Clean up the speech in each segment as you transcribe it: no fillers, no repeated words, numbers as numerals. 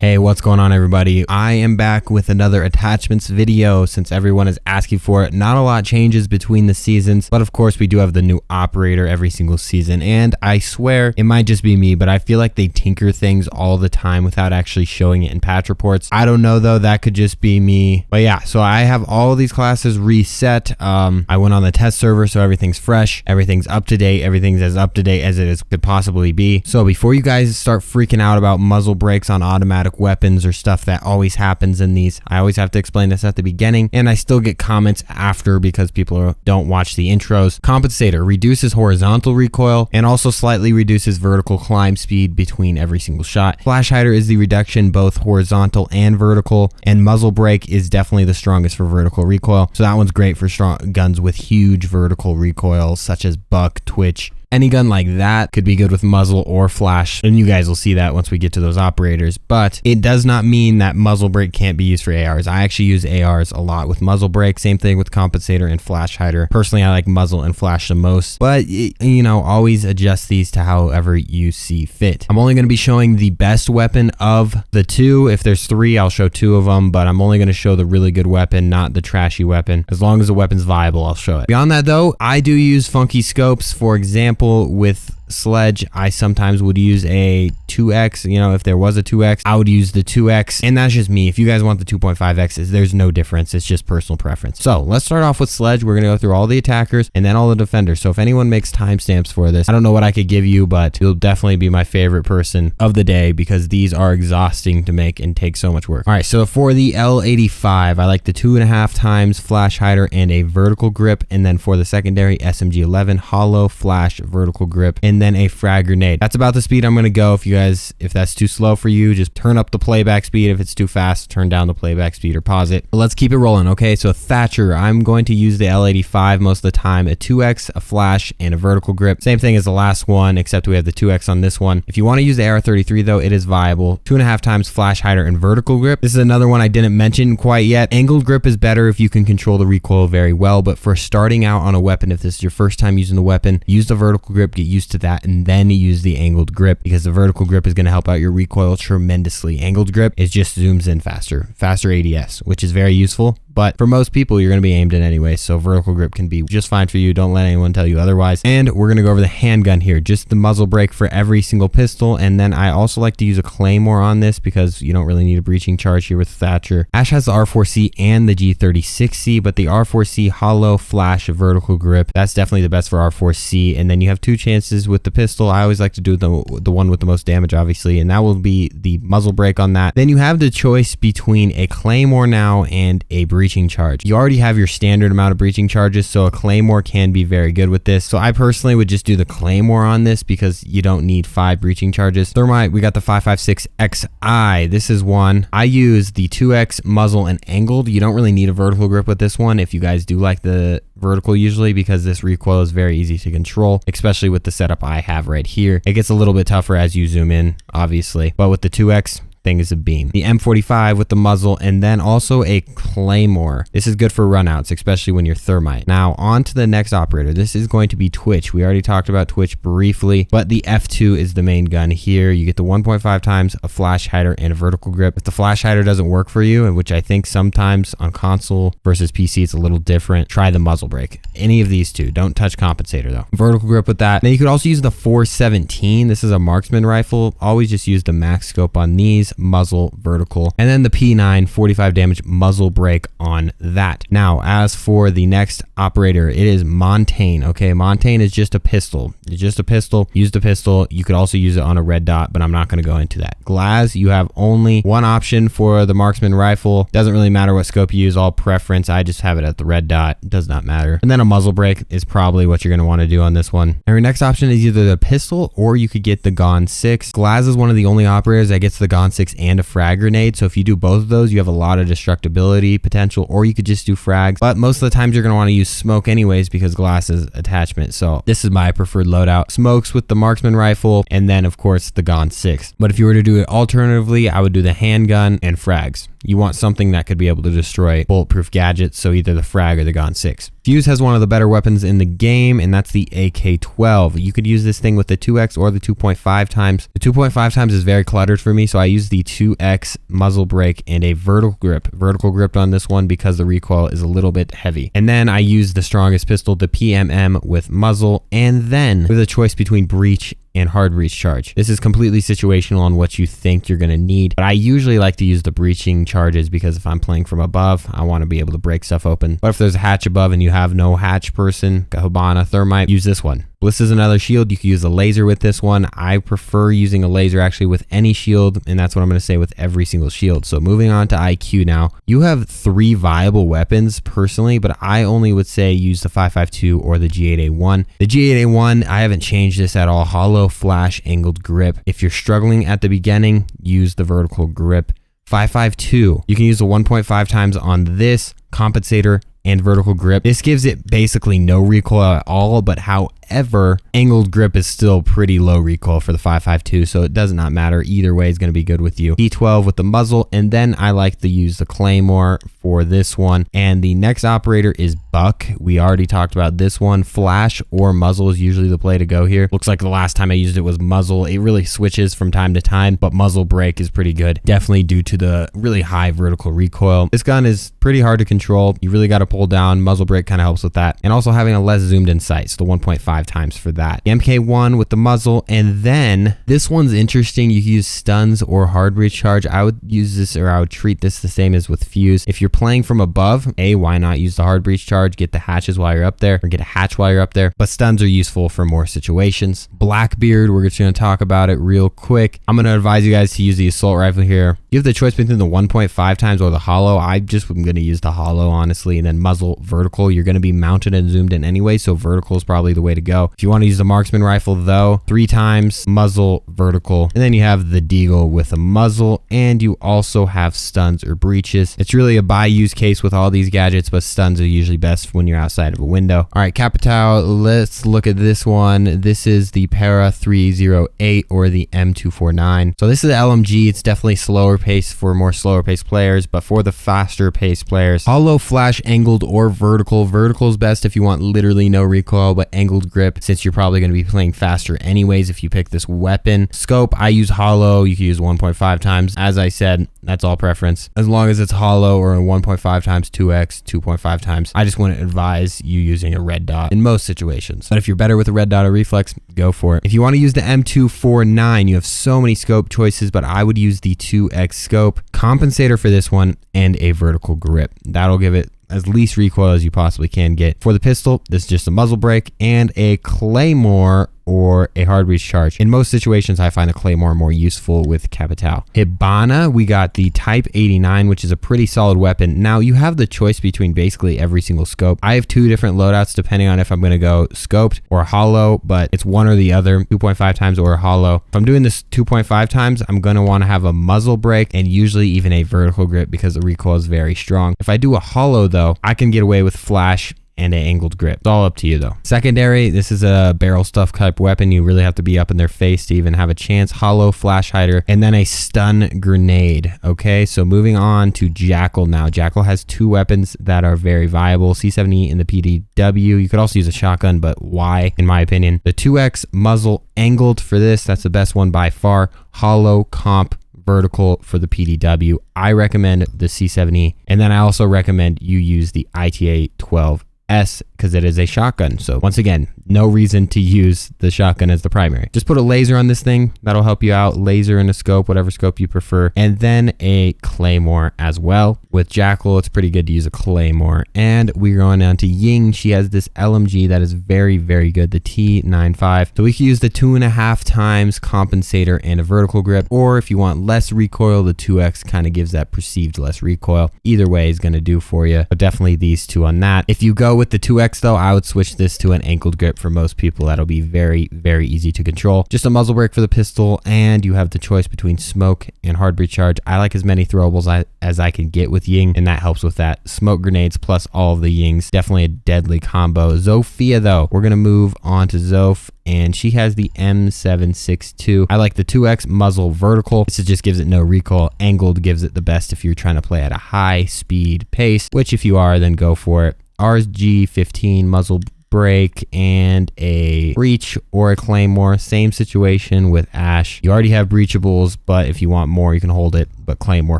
Hey, what's going on everybody? I am back with another attachments video since everyone is asking for it. Not a lot changes between the seasons, but of course we do have the new operator every single season, and I swear it might just be me, but I feel like they tinker things all the time without actually showing it in patch reports. I don't know though, that could just be me. But yeah, so I have all of these classes reset. I went on the test server, so everything's fresh, everything's up to date, everything's as up to date as it could possibly be. So before you guys start freaking out about muzzle breaks on automatic weapons or stuff that always happens in these, I always have to explain this at the beginning, and I still get comments after because people don't watch the intros. Compensator reduces horizontal recoil and also slightly reduces vertical climb speed between every single shot. Flash hider is the reduction both horizontal and vertical, and muzzle brake is definitely the strongest for vertical recoil, so that one's great for strong guns with huge vertical recoil such as buck, twitch. Any gun like that could be good with muzzle or flash, and you guys will see that once we get to those operators, but it does not mean that muzzle brake can't be used for ARs. I actually use ARs a lot with muzzle brake, same thing with compensator and flash hider. Personally, I like muzzle and flash the most, but you know, always adjust these to however you see fit. I'm only going to be showing the best weapon of the two. If there's three, I'll show two of them, but I'm only going to show the really good weapon, not the trashy weapon. As long as the weapon's viable, I'll show it. Beyond that though, I do use funky scopes. For example, with Sledge, I sometimes would use a 2x. You know, if there was a 2x, I would use the 2x, and that's just me. If you guys want the 2.5x's, there's no difference. It's just personal preference. So let's start off with Sledge. We're gonna go through all the attackers and then all the defenders. So if anyone makes timestamps for this, I don't know what I could give you, but you'll definitely be my favorite person of the day because these are exhausting to make and take so much work. All right, so for the L85, I like the 2.5 times flash hider and a vertical grip, and then for the secondary, SMG 11 hollow flash vertical grip, and then a frag grenade. That's about the speed I'm going to go. If that's too slow for you, just turn up the playback speed. If it's too fast, turn down the playback speed or pause it. But let's keep it rolling. Okay, so Thatcher, I'm going to use the L85 most of the time, a 2x, a flash, and a vertical grip. Same thing as the last one, except we have the 2x on this one. If you want to use the AR-33 though, it is viable. 2.5 times flash hider and vertical grip. This is another one I didn't mention quite yet. Angled grip is better if you can control the recoil very well, but for starting out on a weapon, if this is your first time using the weapon, use the vertical grip, get used to that, and then use the angled grip because the vertical grip is going to help out your recoil tremendously. Angled grip is just zooms in faster ADS, which is very useful. But for most people, you're going to be aimed in anyway, so vertical grip can be just fine for you. Don't let anyone tell you otherwise. And we're going to go over the handgun here, just the muzzle brake for every single pistol. And then I also like to use a claymore on this because you don't really need a breaching charge here with Thatcher. Ash has the R4C and the G36C, but the R4C hollow flash vertical grip, that's definitely the best for R4C. And then you have two chances with the pistol. I always like to do the one with the most damage, obviously, and that will be the muzzle brake on that. Then you have the choice between a claymore now and a breaching charge. You already have your standard amount of breaching charges, so a claymore can be very good with this. So I personally would just do the claymore on this because you don't need 5 breaching charges. Thermite, we got the 5.56XI. This is one. I use the 2x muzzle and angled. You don't really need a vertical grip with this one if you guys do like the vertical usually, because this recoil is very easy to control, especially with the setup I have right here. It gets a little bit tougher as you zoom in, obviously, but with the 2x, thing is a beam. The M45 with the muzzle, and then also a claymore. This is good for runouts, especially when you're Thermite. Now on to the next operator. This is going to be Twitch. We already talked about Twitch briefly, but the F2 is the main gun here. You get the 1.5 times a flash hider and a vertical grip. If the flash hider doesn't work for you, which I think sometimes on console versus PC it's a little different, try the muzzle brake. Any of these two. Don't touch compensator though. Vertical grip with that. Then you could also use the 417. This is a marksman rifle. Always just use the max scope on these. Muzzle, vertical, and then the P9 45 damage muzzle brake on that. Now as for the next operator, it is Montagne. Okay, Montagne is just a pistol. It's just a pistol. Use the pistol. You could also use it on a red dot, but I'm not going to go into that. Glaz, you have only one option for the marksman rifle. Doesn't really matter what scope you use, all preference. I just have it at the red dot. It does not matter. And then a muzzle brake is probably what you're going to want to do on this one. And your next option is either the pistol or you could get the Gon 6. Glaz is one of the only operators that gets the Gon 6 and a frag grenade, so if you do both of those, you have a lot of destructibility potential, or you could just do frags, but most of the times you're going to want to use smoke anyways because glass is attachment. So this is my preferred loadout: smokes with the marksman rifle, and then of course the Gon 6. But if you were to do it alternatively, I would do the handgun and frags. you want something that could be able to destroy bulletproof gadgets, so either the frag or the Gon 6. Fuze has one of the better weapons in the game, and that's the AK-12. You could use this thing with the 2x or the 2.5 times. The 2.5 times is very cluttered for me, so I use the 2x muzzle brake and a vertical grip. Vertical grip on this one because the recoil is a little bit heavy. And then I use the strongest pistol, the PMM with muzzle, and then with a choice between breach and hard breach charge. This is completely situational on what you think you're going to need, but I usually like to use the breaching charges because if I'm playing from above, I want to be able to break stuff open. But if there's a hatch above and you have no hatch person, Hibana, Thermite, use this one. Blitz is another shield. You can use a laser with this one. I prefer using a laser actually with any shield, and that's what I'm going to say with every single shield. So moving on to IQ now. You have 3 viable weapons personally, but I only would say use the 5.52 or the G8A1. The G8A1, I haven't changed this at all. Hollow, flash, angled grip. If you're struggling at the beginning, use the vertical grip. 5.52, you can use the 1.5 times on this compensator and vertical grip. This gives it basically no recoil at all, but however, angled grip is still pretty low recoil for the 5.52, so it does not matter. Either way is going to be good with you. D12 with the muzzle, and then I like to use the claymore for this one. And the next operator is buck. We already talked about this one. Flash or muzzle is usually the play to go here. Looks like the last time I used it was muzzle. It really switches from time to time, but muzzle brake is pretty good, definitely due to the really high vertical recoil. This gun is pretty hard to control. You really got to pull down. Muzzle brake kind of helps with that, and also having a less zoomed in sight, so the 1.5 times for that. The MK1 with the muzzle, and then this one's interesting. You can use stuns or hard breach charge. I would use this, or I would treat this the same as with Fuze. If you're playing from above, why not use the hard breach charge? Get the hatches while you're up there, or get a hatch while you're up there, but stuns are useful for more situations. Blackbeard, we're just going to talk about it real quick. I'm going to advise you guys to use the assault rifle here. You have the choice between the 1.5 times or the hollow. I just am going to use the hollow, honestly, and then muzzle vertical. You're going to be mounted and zoomed in anyway, so vertical is probably the way to go. If you want to use the marksman rifle though, 3 times muzzle vertical, and then you have the deagle with a muzzle, and you also have stuns or breaches. It's really a buy use case with all these gadgets, but stuns are usually best when you're outside of a window. All right, Capitão, let's look at this one. This is the Para 308 or the M249. So this is the LMG. It's definitely slower pace for more slower pace players, but for the faster pace players, hollow, flash, angled, or vertical. Vertical is best if you want literally no recoil, but angled grip, since you're probably going to be playing faster anyways if you pick this weapon. Scope, I use hollow. You can use 1.5 times. As I said, that's all preference. As long as it's hollow or 1.5 times, 2x, 2.5 times. I just wouldn't advise you using a red dot in most situations. But if you're better with a red dot or reflex, go for it. If you want to use the M249, you have so many scope choices, but I would use the 2x scope, compensator for this one, and a vertical grip. That'll give it as least recoil as you possibly can get. For the pistol, this is just a muzzle brake and a claymore or a hard breach charge. In most situations, I find the claymore more useful with Capitão. Hibana, we got the Type 89, which is a pretty solid weapon. Now, you have the choice between basically every single scope. I have 2 different loadouts depending on if I'm going to go scoped or hollow, but it's one or the other, 2.5 times or hollow. If I'm doing this 2.5 times, I'm going to want to have a muzzle brake and usually even a vertical grip because the recoil is very strong. If I do a hollow though, I can get away with flash and an angled grip. It's all up to you though. Secondary, this is a barrel stuff type weapon. You really have to be up in their face to even have a chance. Hollow, flash hider, and then a stun grenade. Okay, so moving on to Jackal now. Jackal has 2 weapons that are very viable. C70 and the PDW. You could also use a shotgun, but why, in my opinion? The 2x muzzle angled for this, that's the best one by far. Hollow, comp, vertical for the PDW. I recommend the C70, and then I also recommend you use the ITA 12S because it is a shotgun. So once again, no reason to use the shotgun as the primary. Just put a laser on this thing. That'll help you out. Laser and a scope, whatever scope you prefer. And then a claymore as well. With Jackal, it's pretty good to use a claymore. And we're going on to Ying. She has this LMG that is very, very good. The T95. So we can use the 2.5 times compensator and a vertical grip. Or if you want less recoil, the 2x kind of gives that perceived less recoil. Either way is going to do for you. But definitely these 2 on that. If you go with the 2x though, I would switch this to an angled grip for most people. That'll be very, very easy to control. Just a muzzle brake for the pistol, and you have the choice between smoke and hard breach charge. I like as many throwables as I can get with Ying, and that helps with that. Smoke grenades plus all of the Yings. Definitely a deadly combo. Zofia, though, we're going to move on to Zof, and she has the M762. I like the 2x muzzle vertical. This just gives it no recoil. Angled gives it the best if you're trying to play at a high speed pace, which if you are, then go for it. RSG-15 muzzle break and a breach or a claymore. Same situation with Ash. You already have breachables, but if you want more, you can hold it. But claymore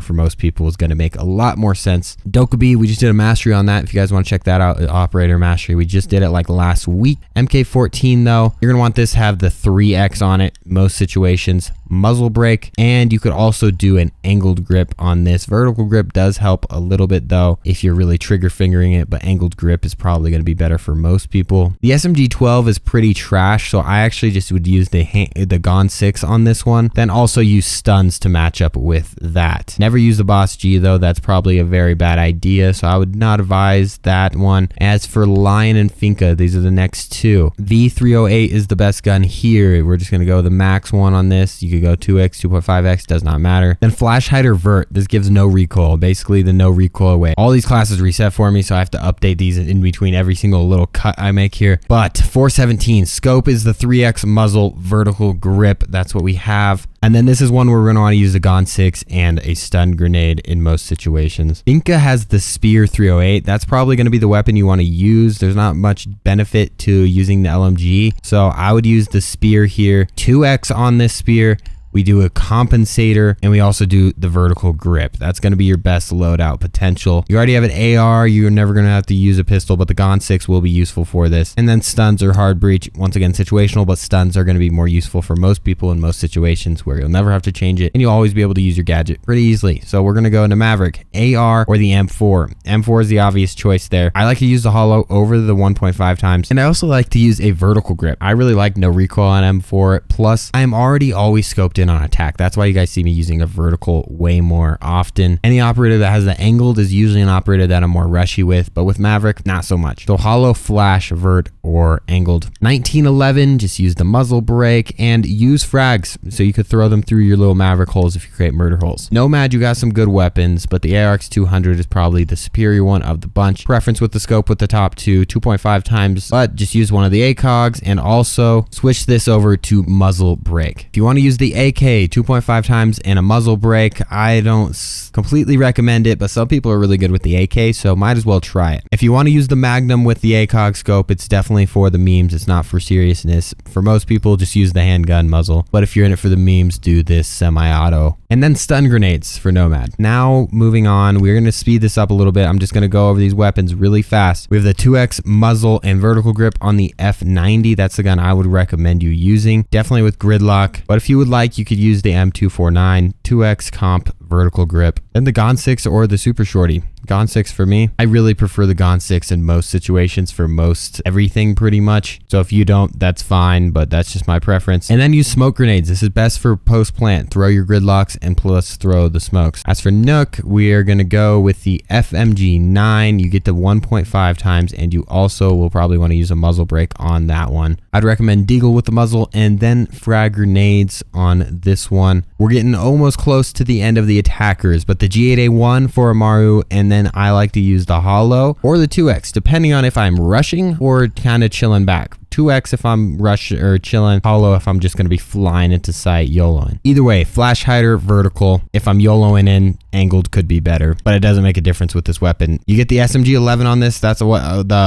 for most people is going to make a lot more sense. Dokkaebi, we just did a mastery on that. If you guys want to check that out, operator mastery, we just did it like last week. MK14 though, you're going to want this to have the 3x on it most situations. Muzzle brake, and you could also do an angled grip on this. Vertical grip does help a little bit though if you're really trigger fingering it, but angled grip is probably going to be better for most people. The SMG-12 is pretty trash, so I actually just would use the Gon 6 on this one, then also use stuns to match up with that. Never use the Boss G though, that's probably a very bad idea, so I would not advise that one. As for Lion and Finka, these are the next two. V308 is the best gun here. We're just going to go the max one on this. You could go 2x, 2.5x, does not matter. Then Flash Hider Vert, this gives no recoil, basically the no recoil way. All these classes reset for me, so I have to update these in between every single little cut I make here. But 417 scope is the 3x muzzle vertical grip. That's what we have. And then this is one where we're going to want to use a Gon 6 and a stun grenade in most situations. Finka has the Spear 308. That's probably going to be the weapon you want to use. There's not much benefit to using the LMG, so I would use the Spear here. 2x on this Spear. We do a compensator, and we also do the vertical grip. That's going to be your best loadout potential. You already have an AR. You're never going to have to use a pistol, but the Gon 6 will be useful for this. And then stuns or hard breach. Once again, situational, but stuns are going to be more useful for most people in most situations where you'll never have to change it, and you'll always be able to use your gadget pretty easily. So we're going to go into Maverick, AR, or the M4. M4 is the obvious choice there. I like to use the hollow over the 1.5 times, and I also like to use a vertical grip. I really like no recoil on M4. Plus, I am already always scoped in on attack. That's why you guys see me using a vertical way more often. Any operator that has the angled is usually an operator that I'm more rushy with, but with Maverick, not so much. So hollow, flash, vert, or angled. 1911, just use the muzzle brake and use frags, so you could throw them through your little Maverick holes if you create murder holes. Nomad, you got some good weapons, but the ARX200 is probably the superior one of the bunch. Preference with the scope with the top two, 2.5 times, but just use one of the ACOGs, and also switch this over to muzzle brake. If you want to use the AK, 2.5 times and a muzzle brake, I don't completely recommend it, but some people are really good with the AK, so might as well try it. If you want to use the Magnum with the ACOG scope, it's definitely for the memes. It's not for seriousness. For most people, just use the handgun muzzle, but if you're in it for the memes, do this semi-auto. And then stun grenades for Nomad. Now, moving on, we're going to speed this up a little bit. I'm just going to go over these weapons really fast. We have the 2x muzzle and vertical grip on the F90. That's the gun I would recommend you using. Definitely with Gridlock, but if you would like, you could use the M249, 2x comp vertical grip, then the Gon 6 or the Super Shorty. Gon 6 for me. I really prefer the Gon 6 in most situations for most everything pretty much. So if you don't, that's fine, but that's just my preference. And then use smoke grenades. This is best for post plant. Throw your gridlocks and plus throw the smokes. As for Nøkk, we are going to go with the FMG9. You get the 1.5 times, and you also will probably want to use a muzzle brake on that one. I'd recommend Deagle with the muzzle and then frag grenades on this one. We're getting almost close to the end of the attackers, but the G8A1 for Amaru, and then I like to use the hollow or the 2x, depending on if I'm rushing or kind of chilling back. 2x if I'm rushing or chilling, hollow if I'm just going to be flying into sight, YOLOing. Either way, flash hider, vertical. If I'm YOLOing in, angled could be better, but it doesn't make a difference with this weapon. You get the SMG-11 on this. That's the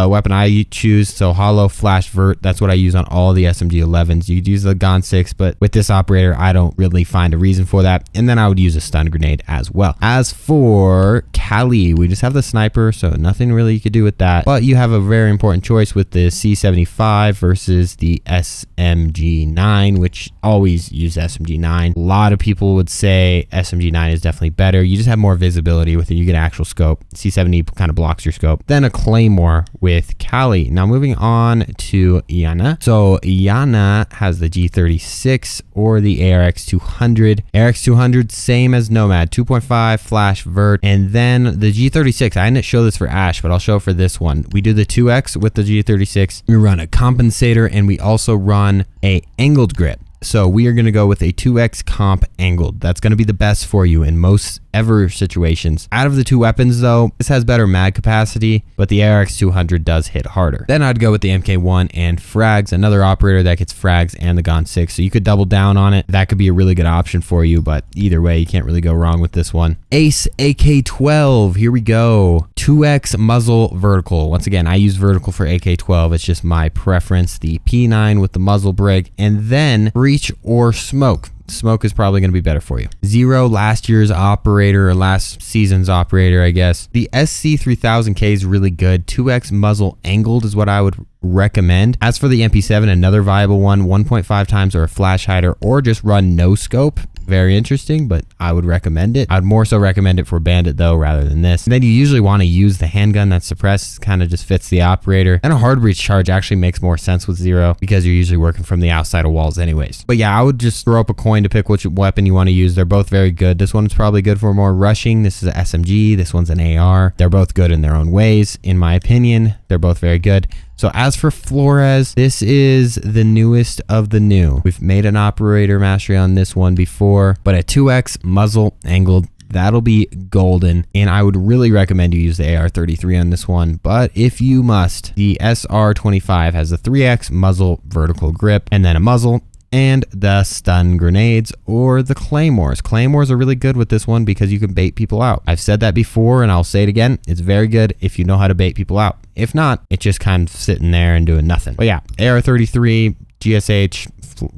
weapon I choose. So hollow, flash, vert. That's what I use on all the SMG-11s. You'd use the Gon 6, but with this operator, I don't really find a reason for that. And then I would use a stun grenade as well. As for Kali, we just have the sniper, so nothing really you could do with that. But you have a very important choice with the C75 versus the SMG9, which always use SMG9. A lot of people would say SMG9 is definitely better. You just have more visibility with it. You get actual scope. C70 kind of blocks your scope. Then a claymore with Kali. Now moving on to Iana. So Iana has the G36 or the ARX200. ARX200, same as Nomad, 2.5 flash vert. And then the G36, I didn't show this for Ash, but I'll show for this one. We do the 2X with the G36. We run a compensator compensator, and we also run a angled grip. So we are going to go with a 2x comp angled. That's going to be the best for you in most ever situations. Out of the two weapons though, this has better mag capacity, but the ARX 200 does hit harder. Then I'd go with the MK1 and frags, another operator that gets frags and the Gon 6. So you could double down on it. That could be a really good option for you, but either way, you can't really go wrong with this one. Ace AK-12, here we go. 2x muzzle vertical. Once again, I use vertical for AK-12. It's just my preference. The P9 with the muzzle brake, and then breach or smoke. Smoke is probably going to be better for you. Zero, last year's operator, or last season's operator, I guess. The SC3000K is really good. 2x muzzle angled is what I would recommend. As for the MP7, another viable one, 1.5 times or a flash hider, or just run no scope. Very interesting, but I would recommend it. I'd more so recommend it for Bandit though, rather than this. And then you usually want to use the handgun that's suppressed, kind of just fits the operator. And a hard breach charge actually makes more sense with Zero because you're usually working from the outside of walls anyways. But yeah, I would just throw up a coin to pick which weapon you want to use. They're both very good. This one's probably good for more rushing. This is an SMG. This one's an AR. They're both good in their own ways. In my opinion, they're both very good. So as for Flores, this is the newest of the new. We've made an operator mastery on this one before, but a 2x muzzle angled, that'll be golden. And I would really recommend you use the AR-33 on this one. But if you must, the SR-25 has a 3x muzzle vertical grip and then a muzzle, and the stun grenades or the claymores. Claymores are really good with this one because you can bait people out. I've said that before and I'll say it again. It's very good if you know how to bait people out. If not, it's just kind of sitting there and doing nothing. But yeah, AR-33, GSH,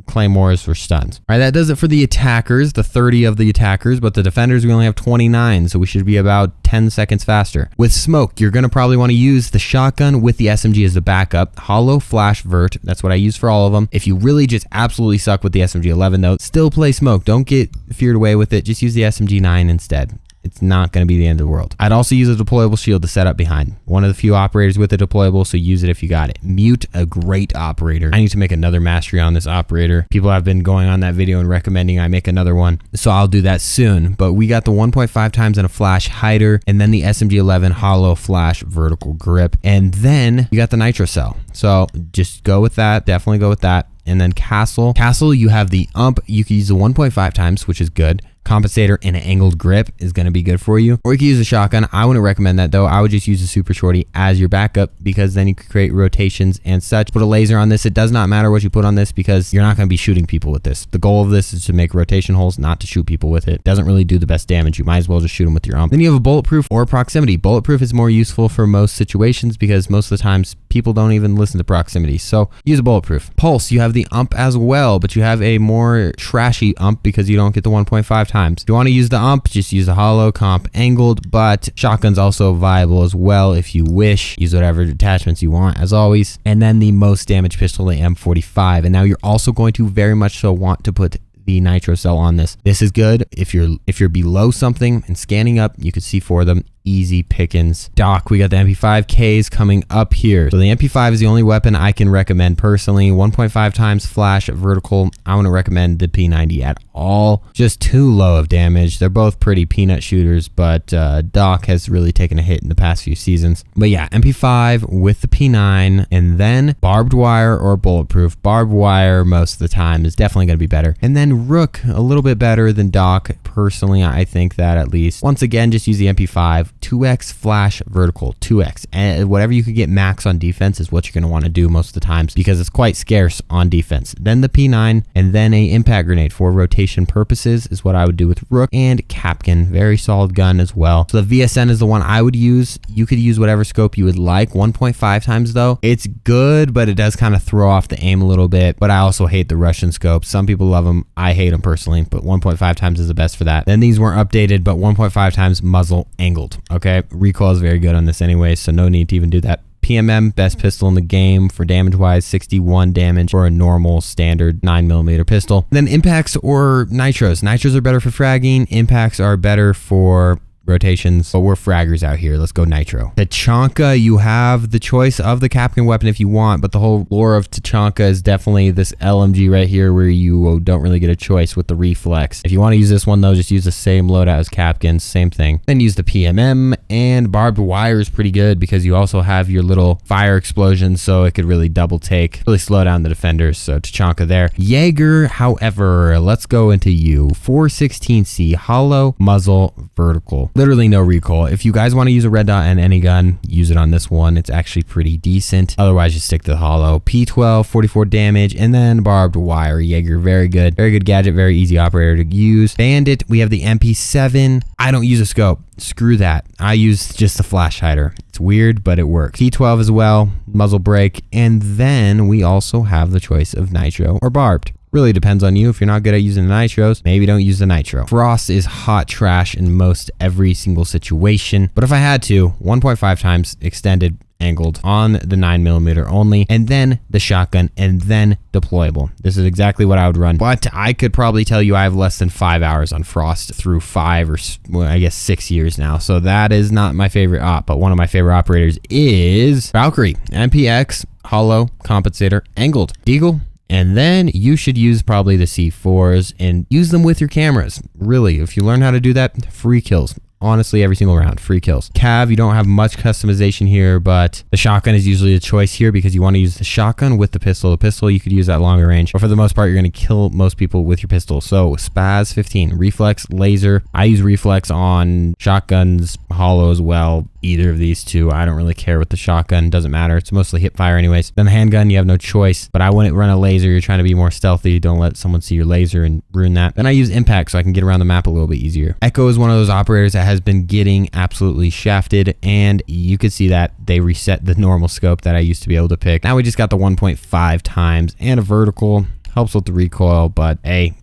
claymores for stuns. All right, that does it for the attackers, the 30 of the attackers, but the defenders, we only have 29, so we should be about 10 seconds faster. With smoke, you're going to probably want to use the shotgun with the SMG as the backup. Hollow flash vert, that's what I use for all of them. If you really just absolutely suck with the SMG-11 though, still play smoke. Don't get feared away with it. Just use the SMG-9 instead. It's not going to be the end of the world. I'd also use a deployable shield to set up behind. One of the few operators with a deployable, so use it if you got it. Mute, a great operator. I need to make another mastery on this operator. People have been going on that video and recommending I make another one, so I'll do that soon. But we got the 1.5 times and a flash hider, and then the SMG-11 hollow flash vertical grip, and then you got the nitro cell. So just go with that. Definitely go with that. And then castle. Castle, you have the ump. You can use the 1.5 times, which is good. Compensator and an angled grip is going to be good for you. Or you can use a shotgun. I wouldn't recommend that though. I would just use a super shorty as your backup because then you could create rotations and such. Put a laser on this. It does not matter what you put on this because you're not going to be shooting people with this. The goal of this is to make rotation holes, not to shoot people with it. Doesn't really do the best damage. You might as well just shoot them with your ump. Then you have a bulletproof or proximity. Bulletproof is more useful for most situations because most of the times people don't even listen to proximity. So use a bulletproof. Pulse, you have the ump as well, but you have a more trashy ump because you don't get the 1.5 times. If you want to use the ump, just use the hollow comp angled, but shotgun's also viable as well if you wish. Use whatever attachments you want as always. And then the most damage pistol, the M45. And now you're also going to very much so want to put the nitro cell on this. This is good if you're below something and scanning up, you can see for them. Easy pickings. Doc, we got the MP5Ks coming up here. So the MP5 is the only weapon I can recommend personally. 1.5 times flash vertical. I wouldn't recommend the P90 at all. Just too low of damage. They're both pretty peanut shooters, but Doc has really taken a hit in the past few seasons. But yeah, MP5 with the P9 and then barbed wire or bulletproof. Barbed wire most of the time is definitely going to be better. And then Rook, a little bit better than Doc. Personally, I think that at least. Once again, just use the MP5. 2x flash vertical, 2x, and whatever you could get max on defense is what you're going to want to do most of the times because it's quite scarce on defense. Then the P9 and then a impact grenade for rotation purposes is what I would do with Rook and Kapkan. Very solid gun as well. So the VSN is the one I would use. You could use whatever scope you would like. 1.5 times though, it's good, but it does kind of throw off the aim a little bit. But I also hate the Russian scopes. Some people love them. I hate them personally, but 1.5 times is the best for that. Then these weren't updated, but 1.5 times muzzle angled. Okay, recoil is very good on this anyway, so no need to even do that. PMM, best pistol in the game for damage wise, 61 damage for a normal standard 9mm pistol. Then impacts or nitros. Nitros are better for fragging. Impacts are better for rotations, but we're fraggers out here. Let's go nitro. Tachanka, you have the choice of the Kapkan weapon if you want, but the whole lore of Tachanka is definitely this LMG right here where you don't really get a choice with the reflex. If you want to use this one though, just use the same loadout as Kapkan, same thing. Then use the PMM, and barbed wire is pretty good because you also have your little fire explosion, so it could really double take, really slow down the defenders. So Tachanka there. Jäger, however, let's go into you. 416C, hollow, muzzle, vertical. Literally no recoil. If you guys want to use a red dot and any gun, use it on this one. It's actually pretty decent. Otherwise, just stick to the hollow. P12, 44 damage, and then barbed wire. Jäger, very good. Very good gadget, very easy operator to use. Bandit, we have the MP7. I don't use a scope. Screw that. I use just the flash hider. It's weird, but it works. P12 as well, muzzle brake, and then we also have the choice of nitro or barbed. Really depends on you. If you're not good at using the nitros, maybe don't use the nitro. Frost is hot trash in most every single situation, but if I had to, 1.5 times extended angled on the 9mm only, and then the shotgun, and then deployable. This is exactly what I would run, but I could probably tell you I have less than 5 hours on Frost through 5 or well, I guess 6 years now, so that is not my favorite op, but one of my favorite operators is Valkyrie. MPX, hollow, compensator, angled, deagle. And then you should use probably the C4s and use them with your cameras. Really, if you learn how to do that, free kills. Honestly, every single round, free kills. Cav, you don't have much customization here, but the shotgun is usually a choice here because you want to use the shotgun with the pistol. The pistol, you could use at longer range, but for the most part, you're going to kill most people with your pistol. So Spaz 15, reflex, laser. I use reflex on shotguns, hollow as well. Either of these two, I don't really care with the shotgun, doesn't matter. It's mostly hip fire anyways. Then the handgun, you have no choice, but I wouldn't run a laser. You're trying to be more stealthy. Don't let someone see your laser and ruin that. Then I use impact so I can get around the map a little bit easier. Echo is one of those operators that has been getting absolutely shafted, and you could see that they reset the normal scope that I used to be able to pick. Now we just got the 1.5 times and a vertical. Helps with the recoil, but hey,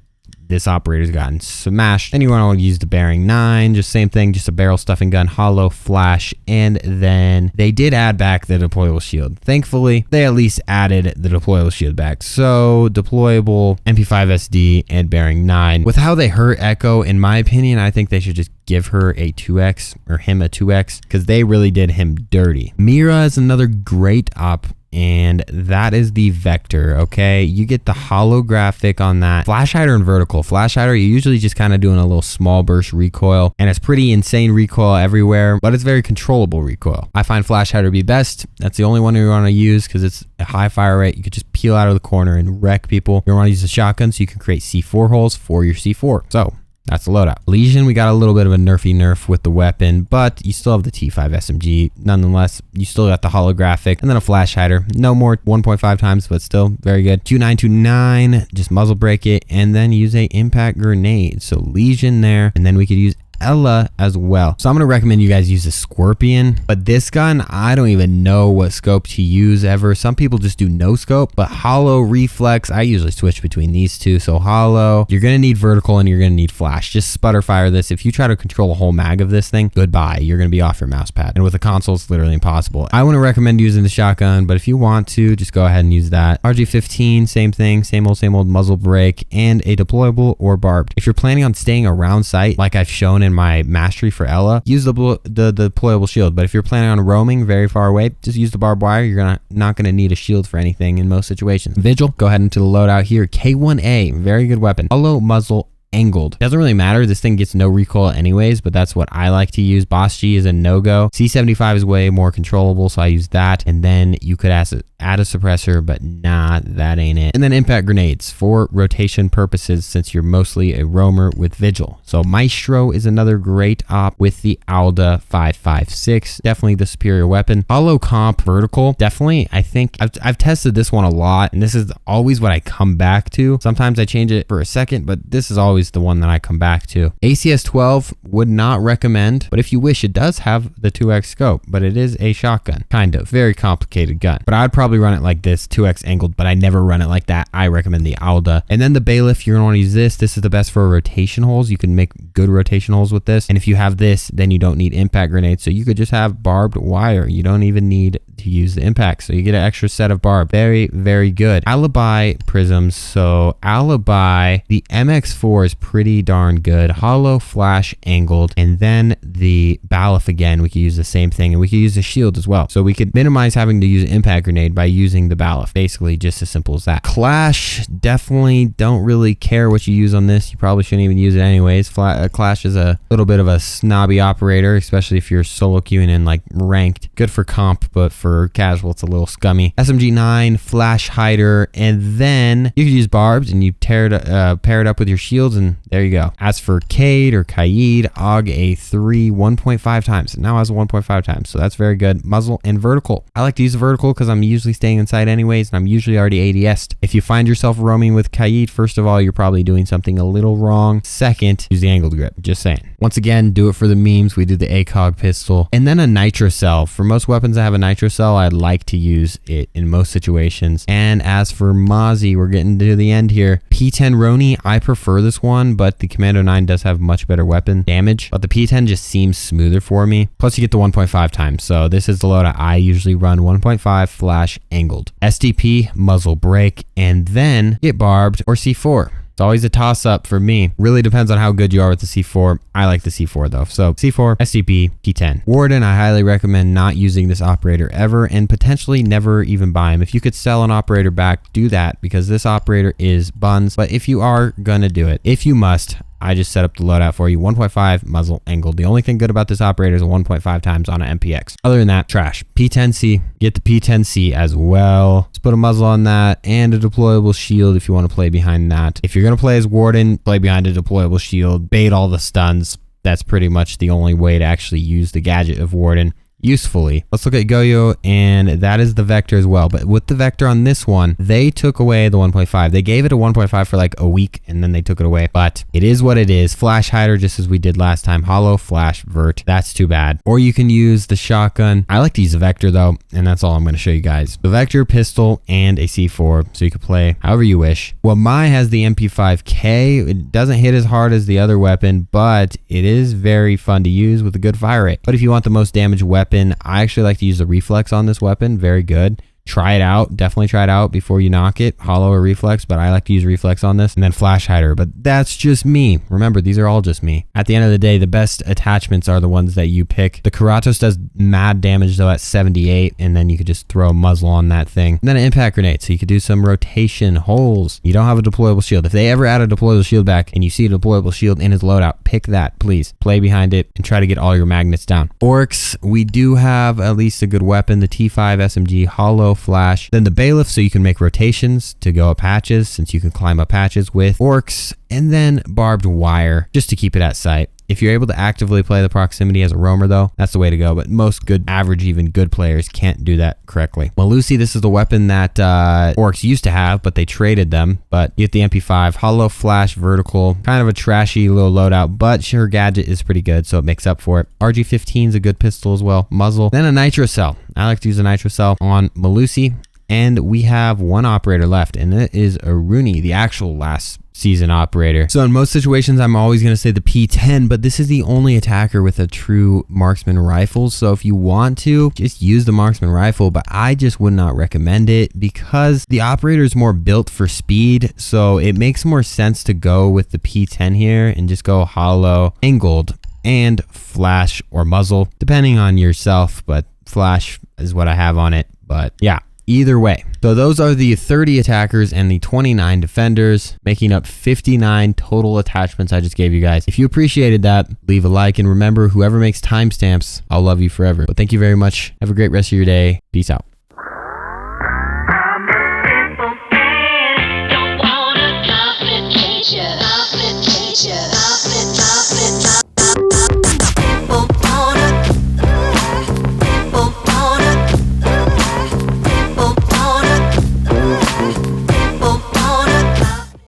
this operator's gotten smashed. Then you want to use the bearing 9, just same thing, just a barrel stuffing gun, hollow, flash, and then they did add back the deployable shield. Thankfully, they at least added the deployable shield back. So deployable, MP5 SD, and bearing 9. With how they hurt Echo, in my opinion, I think they should just give her a 2x or him a 2x because they really did him dirty. Mira is another great op, and that is the Vector. Okay, you get the holographic on that. Flash hider and vertical. Flash hider, you're usually just kind of doing a little small burst recoil, and it's pretty insane recoil everywhere, but it's very controllable recoil. I find flash hider to be best. That's the only one you want to use because it's a high fire rate. You could just peel out of the corner and wreck people. You want to use a shotgun so you can create C4 holes for your C4. So that's the loadout. Legion, we got a little bit of a nerf with the weapon, but you still have the T5 SMG. Nonetheless, you still got the holographic and then a flash hider. No more 1.5 times, but still very good. 2929, just muzzle break it and then use a impact grenade. So Legion there, and then we could use Ella as well. So I'm going to recommend you guys use the Scorpion, but this gun, I don't even know what scope to use ever. Some people just do no scope, but hollow, reflex, I usually switch between these two. So hollow, you're going to need vertical and you're going to need flash. Just sputter fire this. If you try to control a whole mag of this thing, goodbye. You're going to be off your mouse pad. And with a console, it's literally impossible. I wouldn't recommend using the shotgun, but if you want to, just go ahead and use that. RG15, same thing, same old muzzle brake, and a deployable or barbed. If you're planning on staying around sight, like I've shown in my mastery for Ella, use the deployable shield. But if you're planning on roaming very far away, just use the barbed wire. You're not gonna need a shield for anything in most situations. Vigil, go ahead into the loadout here. K1A, very good weapon. Hollow, muzzle, angled. Doesn't really matter. This thing gets no recoil anyways, but that's what I like to use. Boss G is a no-go. C75 is way more controllable, so I use that. And then you could add a suppressor, but nah, that ain't it. And then impact grenades for rotation purposes since you're mostly a roamer with Vigil. So Maestro is another great op with the Alda 556. Definitely the superior weapon. Hollow comp vertical. Definitely, I think I've tested this one a lot, and this is always what I come back to. Sometimes I change it for a second, but this is always the one that I come back to. ACS 12 would not recommend, but if you wish, it does have the 2x scope, but it is a shotgun. Kind of. Very complicated gun. But I'd probably run it like this, 2x angled, but I never run it like that. I recommend the Alda. And then the Bailiff, you're going to want to use this. This is the best for rotation holes. You can make good rotation holes with this. And if you have this, then you don't need impact grenades. So you could just have barbed wire. You don't even need to use the impact. So you get an extra set of barb. Very, very good. Alibi prisms. So alibi, the MX4 is pretty darn good. Hollow, flash, angled, and then the Balif again. We could use the same thing, and we could use the shield as well. So we could minimize having to use an impact grenade by using the Balif. Basically, just as simple as that. Clash, definitely don't really care what you use on this. You probably shouldn't even use it anyways. Clash is a little bit of a snobby operator, especially if you're solo queuing in like ranked. Good for comp, but for casual, it's a little scummy. SMG9, flash hider, and then you could use barbs and you pair it up with your shields, and there you go. As for Cade or Kaid, AUG A3 1.5 times. It now has 1.5 times, so that's very good. Muzzle and vertical. I like to use vertical because I'm usually staying inside anyways, and I'm usually already ADS'd. If you find yourself roaming with Kaid, first of all, you're probably doing something a little wrong. Second, use the angled grip. Just saying. Once again, do it for the memes. We do the ACOG pistol, and then a nitro cell. For most weapons that have a nitro cell, I'd like to use it in most situations. And as for Mozzie, we're getting to the end here. P10 Roni, I prefer this one, but the Commando 9 does have much better weapon damage, but the P10 just seems smoother for me. Plus you get the 1.5 times. So this is the loadout I usually run: 1.5 flash angled. STP, muzzle break, and then get barbed or C4. It's always a toss-up for me. Really depends on how good you are with the C4. I like the C4 though. So C4, SCP, P10. Warden, I highly recommend not using this operator ever, and potentially never even buy him. If you could sell an operator back, do that, because this operator is buns. But if you are gonna do it, if you must, I just set up the loadout for you. 1.5 muzzle angled. The only thing good about this operator is a 1.5 times on an MPX. Other than that, trash. P10C, get the P10C as well. Just put a muzzle on that and a deployable shield if you want to play behind that. If you're going to play as Warden, play behind a deployable shield, bait all the stuns. That's pretty much the only way to actually use the gadget of Warden usefully. Let's look at Goyo, and that is the Vector as well. But with the Vector on this one, they took away the 1.5. They gave it a 1.5 for like a week, and then they took it away. But it is what it is. Flash hider, just as we did last time. Hollow, flash, vert. That's too bad. Or you can use the shotgun. I like to use the Vector though, and that's all I'm going to show you guys. The Vector, pistol, and a C4, so you can play however you wish. Well, Mai has the MP5K. It doesn't hit as hard as the other weapon, but it is very fun to use with a good fire rate. But if you want the most damage weapon, I actually like to use the reflex on this weapon. Very good. Try it out. Definitely try it out before you knock it. Hollow or reflex, but I like to use reflex on this. And then flash hider, but that's just me. Remember, these are all just me. At the end of the day, the best attachments are the ones that you pick. The Karatos does mad damage though at 78, and then you could just throw a muzzle on that thing. And then an impact grenade, so you could do some rotation holes. You don't have a deployable shield. If they ever add a deployable shield back and you see a deployable shield in his loadout, pick that, please. Play behind it and try to get all your magnets down. Orcs, we do have at least a good weapon. The T5 SMG, hollow, flash, then the bailiff, so you can make rotations to go up hatches, since you can climb up hatches with orcs, and then barbed wire, just to keep it at sight. If you're able to actively play the proximity as a roamer though, that's the way to go, but most good, average, even good players can't do that correctly. Malusi, this is the weapon that orcs used to have, but they traded them. But you get the MP5, hollow, flash, vertical, kind of a trashy little loadout, but her gadget is pretty good, so it makes up for it. RG15 is a good pistol as well. Muzzle, then a nitro cell. I like to use a nitro cell on Malusi. And we have one operator left, and it is Aruni, the actual last season operator. So in most situations, I'm always going to say the P10, but this is the only attacker with a true marksman rifle. So if you want to, just use the marksman rifle, but I just would not recommend it because the operator is more built for speed. So it makes more sense to go with the P10 here and just go hollow, angled, and flash or muzzle, depending on yourself, but flash is what I have on it. But yeah. Either way. So those are the 30 attackers and the 29 defenders, making up 59 total attachments I just gave you guys. If you appreciated that, leave a like, and remember, whoever makes timestamps, I'll love you forever. But thank you very much. Have a great rest of your day. Peace out.